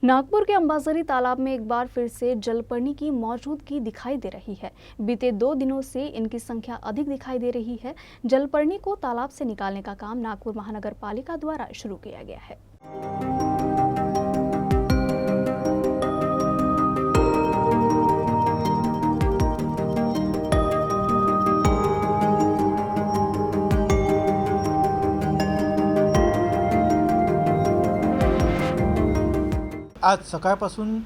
नागपुर के अंबाझरी तालाब में एक बार फिर से जलपर्णी की मौजूदगी दिखाई दे रही है। बीते 2 दिनों से इनकी संख्या अधिक दिखाई दे रही है। जलपर्णी को तालाब से निकालने का काम नागपुर महानगर पालिका द्वारा शुरू किया गया है। आज सकाळपासून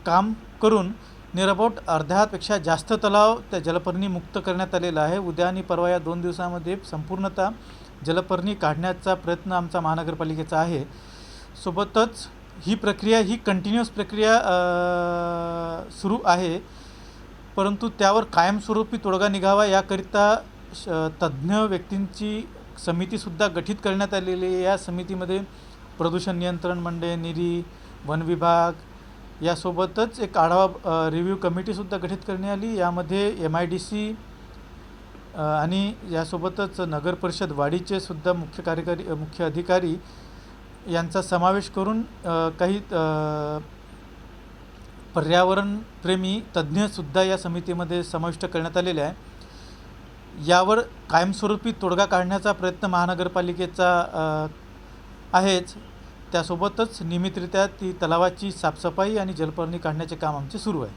काम करून निरापोट अर्ध्यापेक्षा जास्त तलाव त्या जलपर्णी मुक्त करण्यात आलेला आहे। उद्या आणि परवा या 2 दिवसांमध्ये संपूर्णतः जलपर्णी काढण्याचा प्रयत्न आमचा महानगरपालिकेचा आहे। सोबतच ही प्रक्रिया कंटिन्युअस प्रक्रिया सुरू आहे, परंतु त्यावर कायमस्वरूपी तोडगा निघावा याकरिता तज्ज्ञ व्यक्तींची समितीसुद्धा गठीत करण्यात आलेली आहे। या समितीमध्ये प्रदूषण नियंत्रण मंडळ, निरी, वन विभाग यासोबतच एक आढावा रिव्ह्यू कमिटीसुद्धा गठीत करण्यात आली। यामध्ये MIDC आणि यासोबतच नगर परिषद वाडीचे सुद्धा मुख्य अधिकारी यांचा समावेश करून काही पर्यावरणप्रेमी तज्ज्ञसुद्धा या समितीमध्ये समाविष्ट करण्यात आलेले आहे। यावर कायमस्वरूपी तोडगा काढण्याचा प्रयत्न महानगरपालिकेचा आहेच। त्यासोबतच नियमितरित्या ती तलावाची साफसफाई आणि जलपर्णी काढण्याचे काम आमचे सुरू आहे।